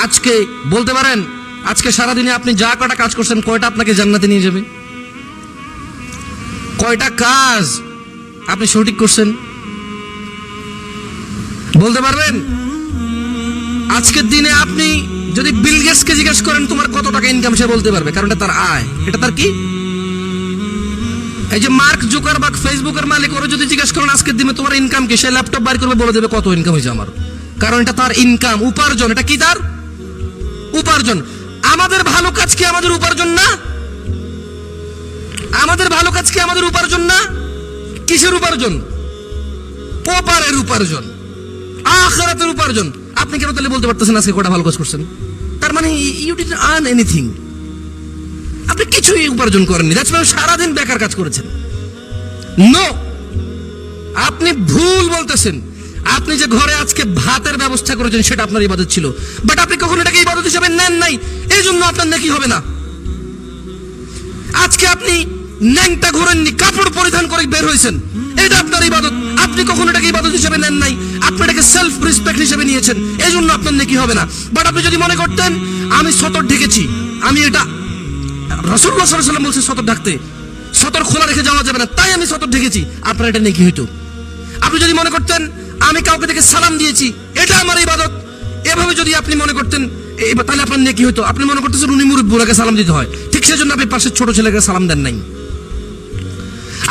আজকে বলতে পারেন আজকে সারাদিনে আপনি যা কটা কাজ করছেন কয়টা আপনাকে জান্নাতে নিয়ে যাবে? কয়টা কাজ আপনি সঠিক করছেন বলতে পারবেন? আজকের দিনে আপনি যদি বিল গেটসকে জিজ্ঞেস করেন তোমার কত টাকা ইনকাম, সে বলতে পারবে, কারণ এটা তার আয়, এটা তার কি। এই যে মার্ক জুকারবার্গ ফেসবুকের মালিক, ওরা যদি জিজ্ঞেস করেন আজকের দিনে তোমার ইনকাম কি, সে ল্যাপটপ বাইর করবে বলে দেবে কত ইনকাম হয়েছে আমার, কারণ এটা তার ইনকাম, উপার্জন। এটা কি তার উপার্জন। আমাদের ভালো কাজ কি আমাদের উপার্জন না? আমাদের ভালো কাজ কি আমাদের উপার্জন না? কিসের উপার্জন? ওপারের উপার্জন, আখিরাতের উপার্জন। আপনি কেন তাহলে বলতে পারতেছেন আজকে কটা ভালো কাজ করছেন? তার মানে ইউ ডিডন্ট আর্ন এনিথিং, আপনি কিছুই উপার্জন করেননি, দ্যাটস ওয়াই সারাদিন বেকার কাজ করেছেন। নো, আপনি ভুল বলতেছেন। আপনি যে ঘরে আজকে ভাতের ব্যবস্থা করেছেন সেটা আপনার ইবাদত ছিল, বাট আপনি কখনো এটাকে ইবাদত হিসেবে নেন নাই, এই জন্য আপনার নেকি হবে না। আজকে আপনি ন্যাংটা ঘোরেননি, কাপড় পরিধান করে বের হয়েছেন, এটা আপনার ইবাদত, আপনি কখনো এটাকে ইবাদত হিসেবে নেন নাই, আপনি এটাকে সেলফ রেসপেক্ট হিসেবে নিয়েছেন, এই জন্য আপনার নেকি হবে না। বাট আপনি যদি মনে করতেন আমি সতর ঢেকেছি, আমি এটা রাসূলুল্লাহ সাল্লাল্লাহু আলাইহি ওয়াসাল্লাম বলছে সতর ঢাকতে, সতর খোলা রেখে যাওয়া যাবে না, তাই আমি সতর ঢেকেছি, আপনার এটা নেকি হইতো। আপনি যদি মনে করতেন আমি কাউকে দেখে সালাম দিয়েছি, এটা আমার ইবাদত, এভাবে যদি আপনি মনে করতেন তাহলে আপনার নেকি হইতো। আপনি মনে করতেছেন উনি মুরব্বুরাকে সালাম দিতে হয়, ঠিক সেজন্য আপনি পাশের ছোট ছেলেকে সালাম দেন নাই।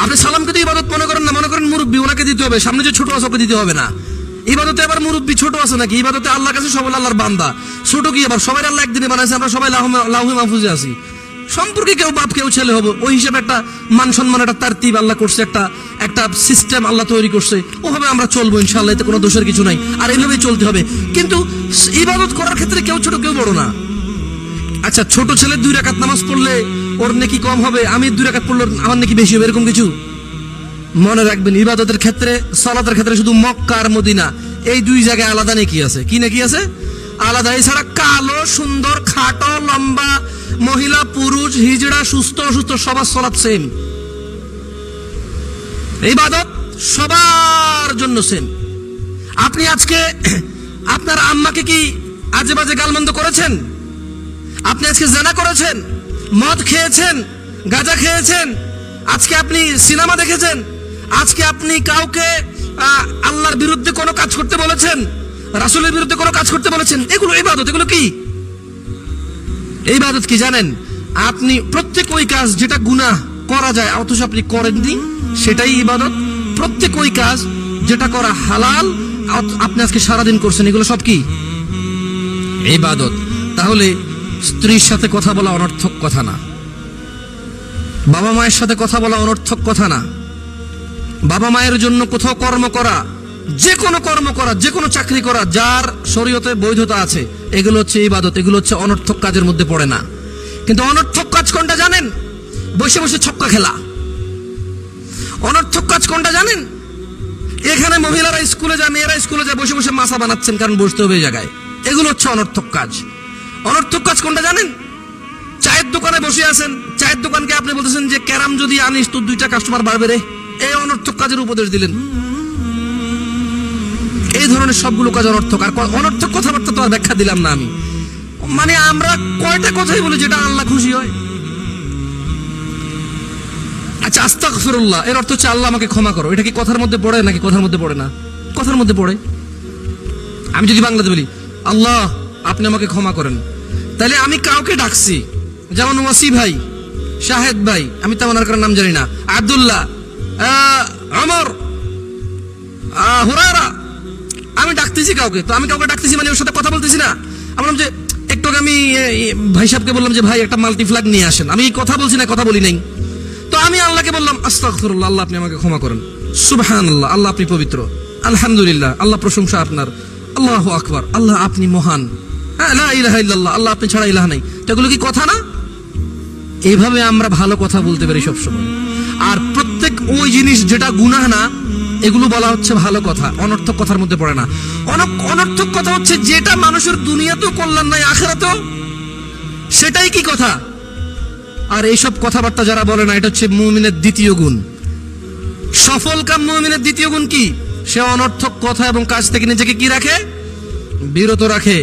আপনি সালামকে তো ইবাদত মনে করেন না, মনে করেন মুরব্বী ওনাকে দিতে হবে, সামনে যে ছোট আছে ওকে দিতে হবে না। ইবাদতে আবার মুরব্বী ছোট আছে নাকি? ইবাদতে আল্লাহর কাছে সবাই আল্লাহর বান্দা, ছোট কি আবার? সবাই আল্লাহ একদিনে বানাইছে, আমরা সবাই লাউহে মাহফুজে আছি, সম্পর্কে কেউ বাপ কেউ ছেলে হবো, ওই হিসেবে একটা মান সম্মান, একটা তারতিব আল্লাহ করছে, একটা সিস্টেম আল্লাহ তৈরি করছে, ওভাবে আমরা চলবো ইনশাআল্লাহ, এতে কোনো দোষের কিছু নাই, আর এইভাবেই চলতে হবে। কিন্তু ইবাদত করার ক্ষেত্রে কেউ ছোট কেউ বড় না। আচ্ছা, ছোট ছেলে 2 রাকাত নামাজ পড়লে ওর নেকি কম হবে, আমি 2 রাকাত পড়লে আমার নেকি বেশি হবে, এরকম কিছু মনে রাখবেন। ইবাদতের ক্ষেত্রে, সালাতের ক্ষেত্রে শুধু মক্কা আর মদিনা এই 2 জায়গায় আলাদা নেকি আছে। কি নেকি আছে? আলাদা। এছাড়া কালো, সুন্দর, খাটো, লম্বা, মহিলা, পুরুষ, হিজড়া, সুস্থ, অসুস্থ, সবার সালাত সেম। ইবাদত সবার জন্য সেম। আপনি আজকে আপনার আম্মাকে কি আজে বাজে গালমন্দ করেছেন? আপনি আজকে জেনা করেছেন, মদ খেয়েছেন, গাঁজা খেয়েছেন, আজকে আপনি সিনেমা দেখেছেন, আজকে আপনি কাউকে আল্লাহর বিরুদ্ধে কোনো কাজ করতে বলেছেন, রাসূলের বিরুদ্ধে কোনো কাজ করতে বলেছেন, এগুলো ইবাদত। এগুলো কি ইবাদত? কি জানেন? আপনি প্রত্যেক ওই কাজ যেটা গুনাহ করা যায় অথচ আপনি করেননি, সেটাই ইবাদত। প্রত্যেক ওই কাজ যেটা করা হালাল আপনি আজকে সারাদিন করছেন, এগুলো সব কি ইবাদত। তাহলে স্ত্রীর সাথে কথা বলা অনর্থক কথা না, বাবা মায়ের সাথে কথা বলা অনর্থক কথা না, বাবা মায়ের জন্য কোথাও কর্ম করা, যে কোনো কর্ম করা, যে কোনো চাকরি করা যার শরীয়তে বৈধতা আছে, এগুলো হচ্ছে ইবাদত, এগুলো হচ্ছে অনর্থক কাজের মধ্যে পড়ে না। কিন্তু অনর্থক কাজ কোনটা জানেন? বসে বসে ছক্কা খেলা। অনর্থক কাজ কোনটা জানেন? এখানে মহিলারা স্কুলে যায়, মেয়েরা স্কুলে যায়, বসে বসে মাছা বানাচ্ছেন কারণ বসতে হবে এই জায়গায়, এগুলো হচ্ছে অনর্থক কাজ। অনর্থক কাজ কোনটা জানেন? চায়ের দোকানে বসে আছেন, চায়ের দোকানকে আপনি বলতেছেন যে ক্যারাম যদি আনিস তো 2টা কাস্টমার বাড়বে রে, এই অনর্থক কাজের উপদেশ দিলেন। এই ধরনের সবগুলো কাজ অনর্থক। আর অনর্থক কথাবার্তা তো আর ব্যাখ্যা দিলাম না আমি, মানে আমরা কয়টা কথাই বলি যেটা আল্লাহ খুশি হয়। আচ্ছা, আস্তাগফিরুল্লাহ এর অর্থ হচ্ছে আল্লাহ আমাকে ক্ষমা করো, এটা কি কথার মধ্যে পড়ে নাকি কথার মধ্যে পড়ে না? কথার মধ্যে পড়ে। আমি যদি বাংলাতে বলি আল্লাহ আপনি আমাকে ক্ষমা করেন, তাহলে আমি কাউকে ডাকছি, যেমন ওয়াসি ভাই, শাহেদ ভাই, আমি তেমন আর কারোর নাম জানি না, আব্দুল্লাহ, আমর, হুরায়রা, আমি ডাকতেছি কাউকে, তো আমি কাউকে ডাকতেছি মানে ওর সাথে কথা বলতেছি না। আমি বললাম যে একটু আমি ভাই সাহেবকে বললাম যে ভাই একটা মাল্টিফ্ল্যাগ নিয়ে আসেন, আমি কথা বলছি না, কথা বলি নাই, তো আমি আল্লাহকে বললাম আস্তাগফিরুল্লাহ আল্লাহ আপনি আমাকে ক্ষমা করেন, সুবহানাল্লাহ আল্লাহ আপনি পবিত্র, আলহামদুলিল্লাহ আল্লাহ প্রশংসা আপনার, আল্লাহু আকবার আল্লাহ আপনি মহান, লা ইলাহা ইল্লাল্লাহ আল্লাহ আপনি ছাড়া ইলাহ নাই। এগুলো কি কথা না? এইভাবে আমরা ভালো কথা বলতে পারি সবসময়। আর প্রত্যেক ওই জিনিস যেটা গুনাহ না, এগুলো বলা হচ্ছে ভালো কথা, অনর্থক কথার মধ্যে পড়ে না। অনর্থক কথা হচ্ছে যেটা মানুষের দুনিয়াতেও কল্যাণ নাই, আখিরাতেও, সেটাই কি কথা। আর এইসব কথাবার্তা যারা বলে না, এটা হচ্ছে মুমিনের দ্বিতীয় গুণ। সফল কাম মুমিনের দ্বিতীয় গুণ কি? সে অনর্থক কথা এবং কাজ থেকে নিজেকে কি রাখে? বিরত রাখে।